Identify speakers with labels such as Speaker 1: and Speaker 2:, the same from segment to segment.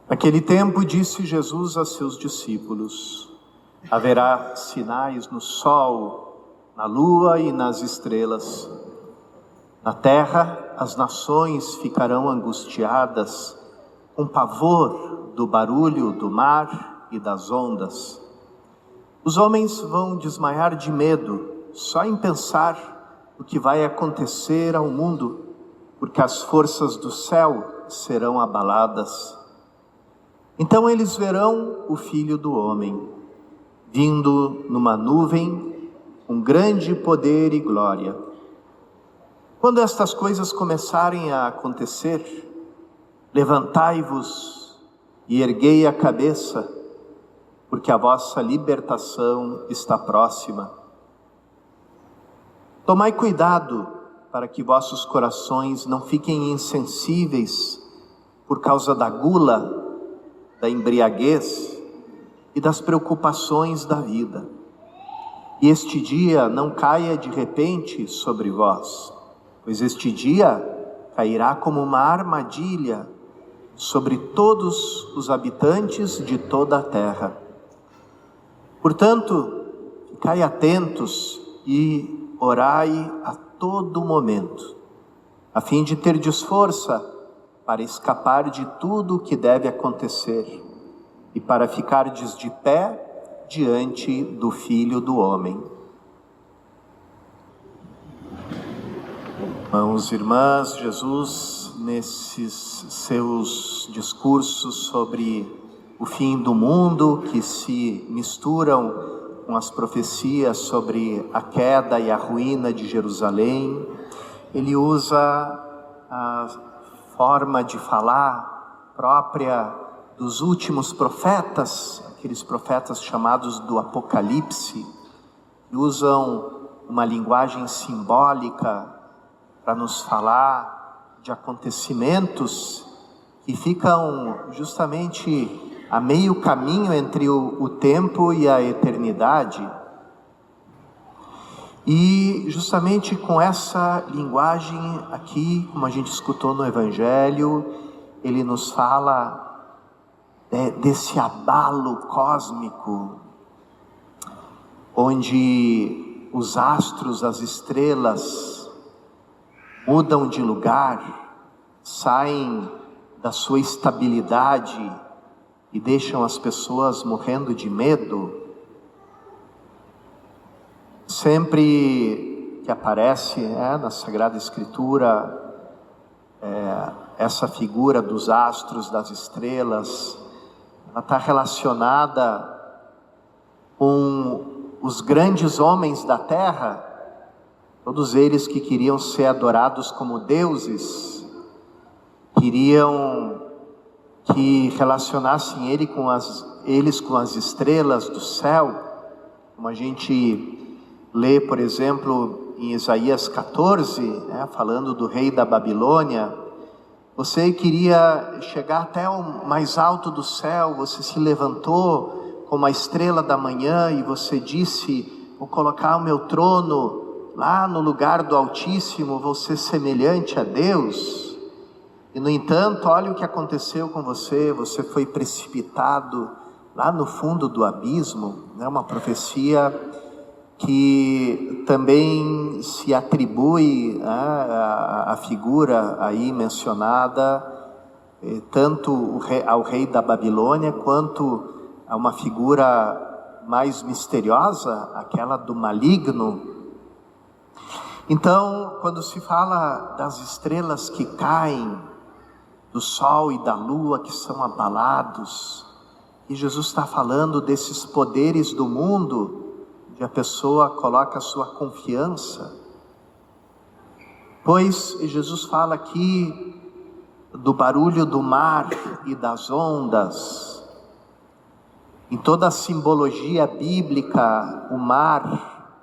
Speaker 1: Naquele tempo disse Jesus a seus discípulos: haverá sinais no sol, na lua e nas estrelas. Na terra as nações ficarão angustiadas, com pavor do barulho do mar e das ondas. Os homens vão desmaiar de medo, só em pensar o que vai acontecer ao mundo, porque as forças do céu serão abaladas. Então eles verão o Filho do Homem, vindo numa nuvem, com grande poder e glória. Quando estas coisas começarem a acontecer, levantai-vos e erguei a cabeça, porque a vossa libertação está próxima. Tomai cuidado para que vossos corações não fiquem insensíveis por causa da gula, da embriaguez e das preocupações da vida. E este dia não caia de repente sobre vós, pois este dia cairá como uma armadilha sobre todos os habitantes de toda a terra. Portanto, ficai atentos e orai a todo momento, a fim de terdes força para escapar de tudo o que deve acontecer e para ficardes de pé diante do Filho do Homem. Irmãos e irmãs, Jesus, nesses seus discursos sobre o fim do mundo, que se misturam com as profecias sobre a queda e a ruína de Jerusalém, ele usa a forma de falar própria dos últimos profetas, aqueles profetas chamados do Apocalipse, que usam uma linguagem simbólica para nos falar de acontecimentos que ficam justamente a meio caminho entre o tempo e a eternidade. E justamente com essa linguagem aqui, como a gente escutou no Evangelho, ele nos fala desse abalo cósmico, onde os astros, as estrelas, mudam de lugar, saem da sua estabilidade e deixam as pessoas morrendo de medo. Sempre que aparece na Sagrada Escritura essa figura dos astros, das estrelas, ela está relacionada com os grandes homens da terra, todos eles que queriam ser adorados como deuses, queriam que relacionassem eles com as estrelas do céu, como a gente lê, por exemplo, em Isaías 14, falando do rei da Babilônia. Você queria chegar até o mais alto do céu, você se levantou como a estrela da manhã e você disse: vou colocar o meu trono lá no lugar do Altíssimo, vou ser semelhante a Deus. E no entanto, olha o que aconteceu com você, você foi precipitado lá no fundo do abismo. Uma profecia que também se atribui à figura aí mencionada, tanto ao rei da Babilônia, quanto a uma figura mais misteriosa, aquela do maligno. Então, quando se fala das estrelas que caem, do sol e da lua que são abalados, e Jesus está falando desses poderes do mundo, onde a pessoa coloca a sua confiança. Pois Jesus fala aqui do barulho do mar e das ondas. Em toda a simbologia bíblica, o mar,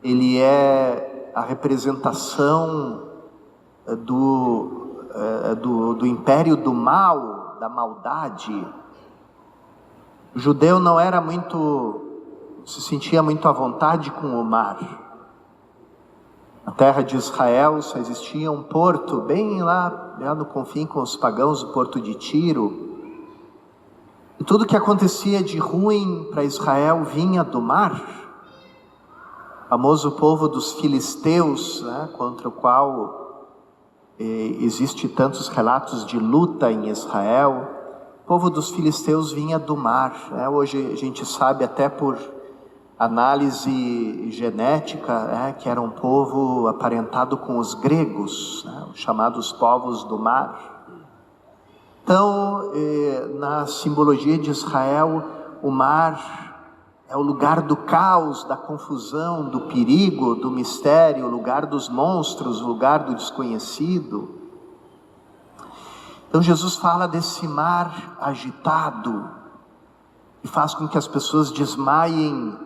Speaker 1: ele é a representação do império do mal, da maldade. O judeu não era se sentia muito à vontade com o mar. Na terra de Israel só existia um porto, bem lá no confim com os pagãos, o porto de Tiro. E tudo que acontecia de ruim para Israel vinha do mar. O famoso povo dos filisteus, né, contra o qual existe tantos relatos de luta em Israel. O povo dos filisteus vinha do mar, né? Hoje a gente sabe até por análise genética, né, que era um povo aparentado com os gregos, né, os chamados povos do mar. Então, na simbologia de Israel, o mar é o lugar do caos, da confusão, do perigo, do mistério, o lugar dos monstros, o lugar do desconhecido. Então Jesus fala desse mar agitado, que faz com que as pessoas desmaiem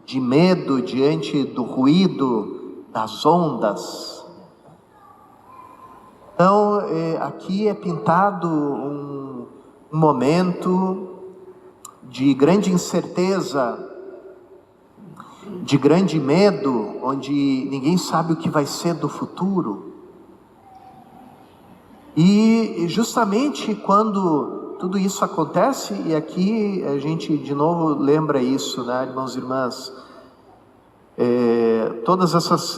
Speaker 1: de medo diante do ruído das ondas. Então, aqui é pintado um momento de grande incerteza, de grande medo, onde ninguém sabe o que vai ser do futuro. E justamente quando tudo isso acontece, e aqui a gente de novo lembra isso, né, irmãos e irmãs, todos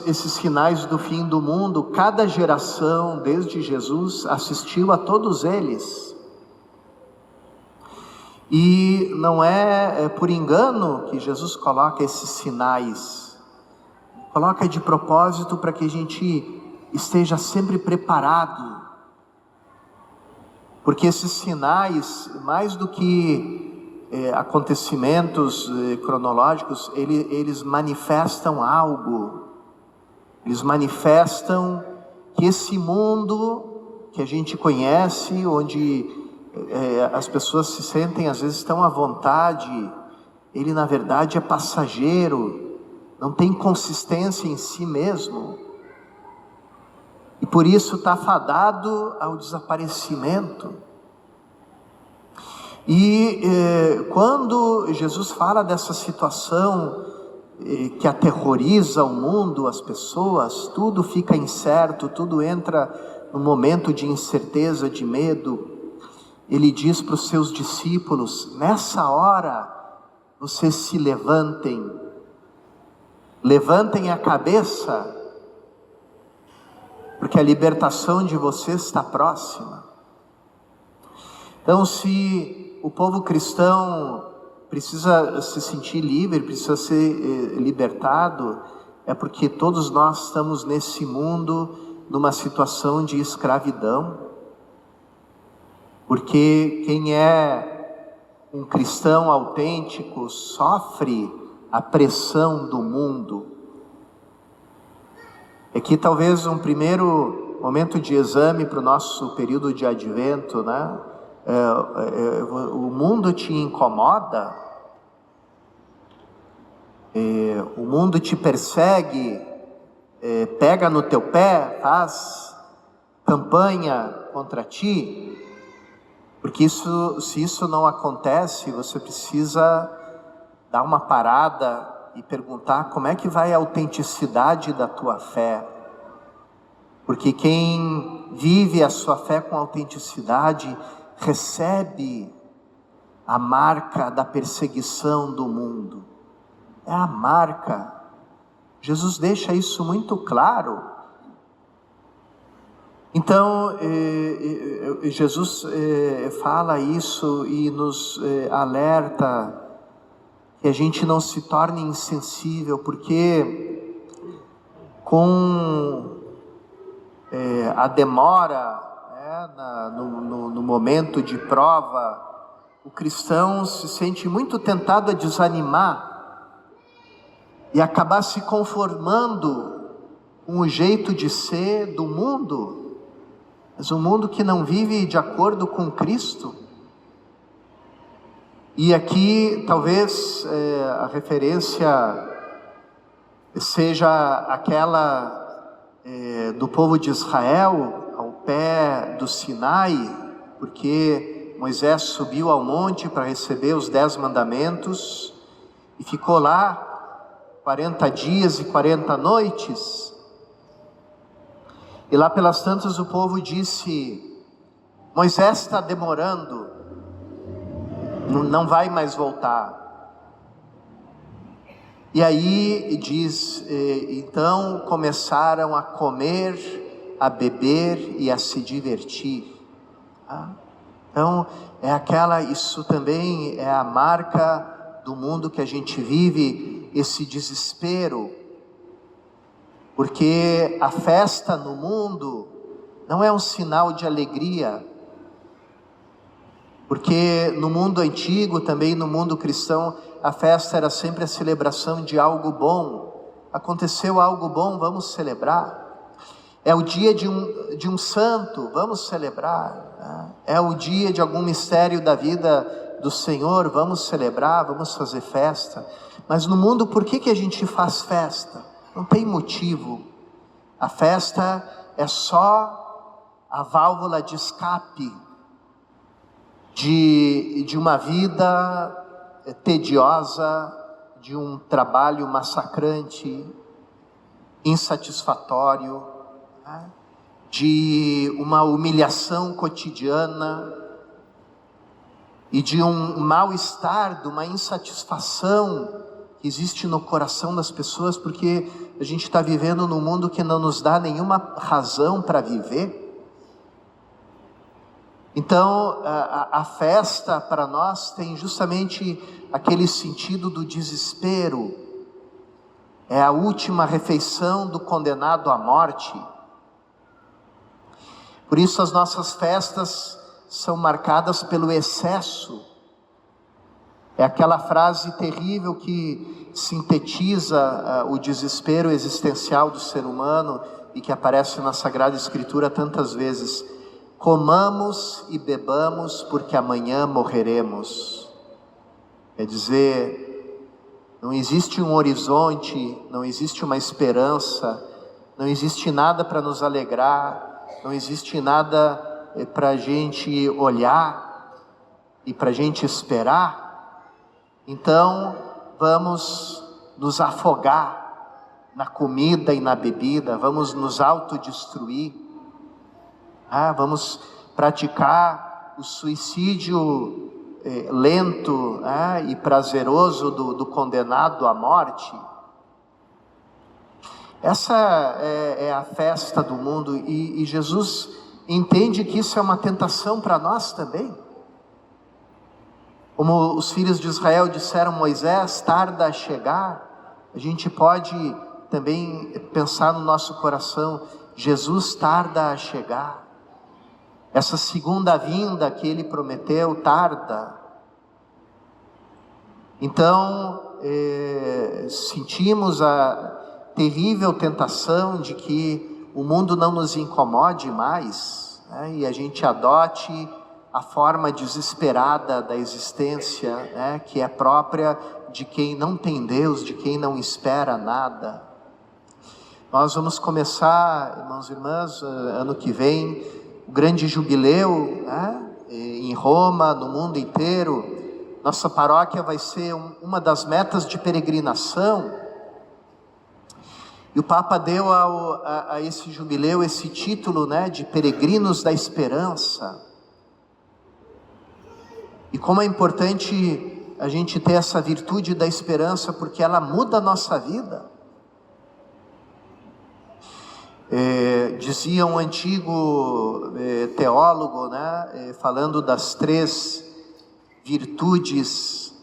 Speaker 1: esses sinais do fim do mundo, cada geração desde Jesus assistiu a todos eles. E não é por engano que Jesus coloca esses sinais, coloca de propósito para que a gente esteja sempre preparado, porque esses sinais, mais do que acontecimentos cronológicos, eles manifestam algo, eles manifestam que esse mundo que a gente conhece, onde as pessoas se sentem, às vezes estão à vontade, ele na verdade é passageiro, não tem consistência em si mesmo, e por isso está fadado ao desaparecimento. E quando Jesus fala dessa situação que aterroriza o mundo, as pessoas, tudo fica incerto, tudo entra num momento de incerteza, de medo, ele diz para os seus discípulos: nessa hora vocês se levantem a cabeça, porque a libertação de vocês está próxima. Então, se o povo cristão precisa se sentir livre, precisa ser libertado, é porque todos nós estamos nesse mundo numa situação de escravidão. Porque quem é um cristão autêntico sofre a pressão do mundo. Aqui talvez um primeiro momento de exame para o nosso período de advento, né? O mundo te incomoda? O mundo te persegue? Pega no teu pé? Faz campanha contra ti? Porque se isso não acontece, você precisa dar uma parada e perguntar como é que vai a autenticidade da tua fé. Porque quem vive a sua fé com autenticidade recebe a marca da perseguição do mundo. É a marca. Jesus deixa isso muito claro. Então, Jesus fala isso e nos alerta que a gente não se torne insensível, porque com a demora, no momento de prova, o cristão se sente muito tentado a desanimar e acabar se conformando com o jeito de ser do mundo. Mas um mundo que não vive de acordo com Cristo. E aqui talvez a referência seja aquela do povo de Israel ao pé do Sinai, porque Moisés subiu ao monte para receber os 10 mandamentos e ficou lá 40 dias e 40 noites. E lá pelas tantas o povo disse: Moisés está demorando. não vai mais voltar. E aí diz, então começaram a comer, a beber e a se divertir. Então isso também é a marca do mundo que a gente vive, esse desespero, porque a festa no mundo não é um sinal de alegria, porque no mundo antigo, também no mundo cristão, a festa era sempre a celebração de algo bom. Aconteceu algo bom, vamos celebrar. É o dia de um santo, vamos celebrar. É o dia de algum mistério da vida do Senhor, vamos celebrar, vamos fazer festa. Mas no mundo, por que a gente faz festa? Não tem motivo. A festa é só a válvula de escape de uma vida tediosa, de um trabalho massacrante, insatisfatório, de uma humilhação cotidiana e de um mal-estar, de uma insatisfação que existe no coração das pessoas, porque a gente está vivendo num mundo que não nos dá nenhuma razão para viver. Então a festa para nós tem justamente aquele sentido do desespero. É a última refeição do condenado à morte. Por isso as nossas festas são marcadas pelo excesso. É aquela frase terrível que sintetiza o desespero existencial do ser humano e que aparece na Sagrada Escritura tantas vezes: comamos e bebamos porque amanhã morreremos. Quer dizer, não existe um horizonte, não existe uma esperança, não existe nada para nos alegrar, não existe nada para a gente olhar e para a gente esperar. Então vamos nos afogar na comida e na bebida, vamos nos autodestruir, vamos praticar o suicídio lento e prazeroso do condenado à morte. Essa é a festa do mundo, e Jesus entende que isso é uma tentação para nós também. Como os filhos de Israel disseram: Moisés, tarda a chegar. A gente pode também pensar no nosso coração: Jesus tarda a chegar. Essa segunda vinda que ele prometeu tarda. Então sentimos a terrível tentação de que o mundo não nos incomode mais, e a gente adote a forma desesperada da existência, que é própria de quem não tem Deus, de quem não espera nada. Nós vamos começar, irmãos e irmãs, ano que vem, o grande jubileu, em Roma, no mundo inteiro. Nossa paróquia vai ser uma das metas de peregrinação. E o Papa deu a esse jubileu esse título, de peregrinos da esperança. E como é importante a gente ter essa virtude da esperança, porque ela muda a nossa vida. Dizia um antigo teólogo, falando das 3 virtudes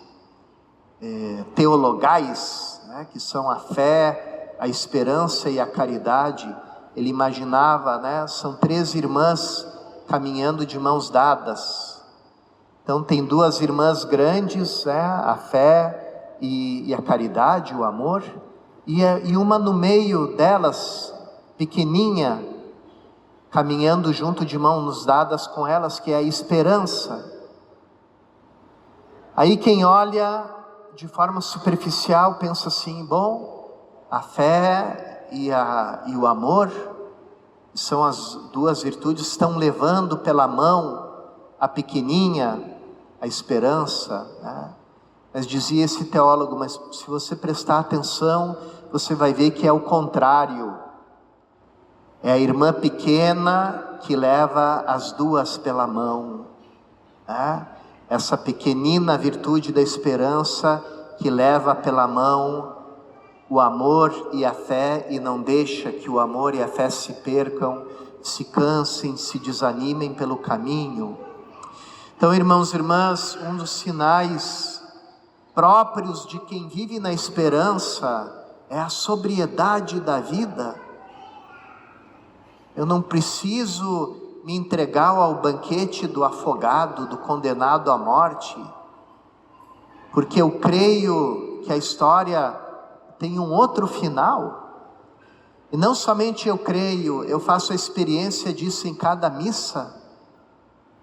Speaker 1: teologais, que são a fé, a esperança e a caridade. Ele imaginava, são 3 irmãs caminhando de mãos dadas. Então tem 2 irmãs grandes, a fé e a caridade, o amor, e uma no meio delas, pequeninha, caminhando junto de mãos dadas com elas, que é a esperança. Aí quem olha de forma superficial pensa assim: bom, a fé e o amor são as 2 virtudes, estão levando pela mão a pequenininha, a esperança, Mas dizia esse teólogo: mas se você prestar atenção, você vai ver que é o contrário. É a irmã pequena que leva as 2 pela mão. essa pequenina virtude da esperança que leva pela mão o amor e a fé e não deixa que o amor e a fé se percam, se cansem, se desanimem pelo caminho. Então, irmãos e irmãs, um dos sinais próprios de quem vive na esperança é a sobriedade da vida. Eu não preciso me entregar ao banquete do afogado, do condenado à morte, porque eu creio que a história tem um outro final. E não somente eu creio, eu faço a experiência disso em cada missa,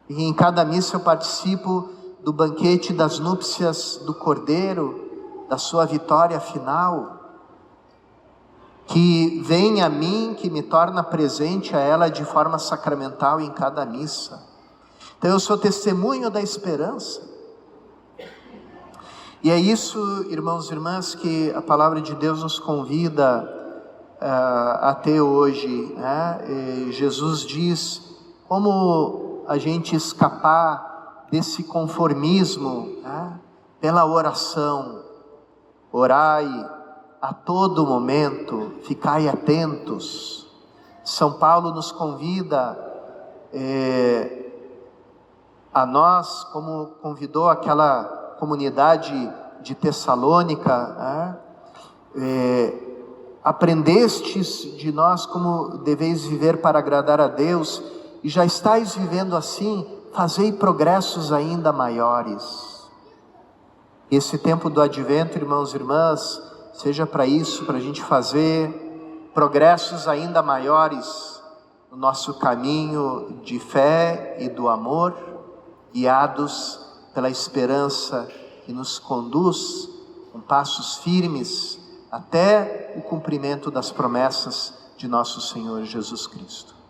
Speaker 1: e em cada missa eu participo do banquete das núpcias do Cordeiro, da sua vitória final, que vem a mim, que me torna presente a ela de forma sacramental em cada missa. Então eu sou testemunho da esperança. E é isso, irmãos e irmãs, que a palavra de Deus nos convida a ter hoje, né? Jesus diz como a gente escapar desse conformismo, né? Pela oração. Orai a todo momento, ficai atentos. São Paulo nos convida a nós, como convidou aquela comunidade de Tessalônica, aprendestes de nós como deveis viver para agradar a Deus, e já estáis vivendo assim, fazei progressos ainda maiores. Esse tempo do advento, irmãos e irmãs, seja para isso, para a gente fazer progressos ainda maiores no nosso caminho de fé e do amor, guiados pela esperança que nos conduz com passos firmes até o cumprimento das promessas de nosso Senhor Jesus Cristo.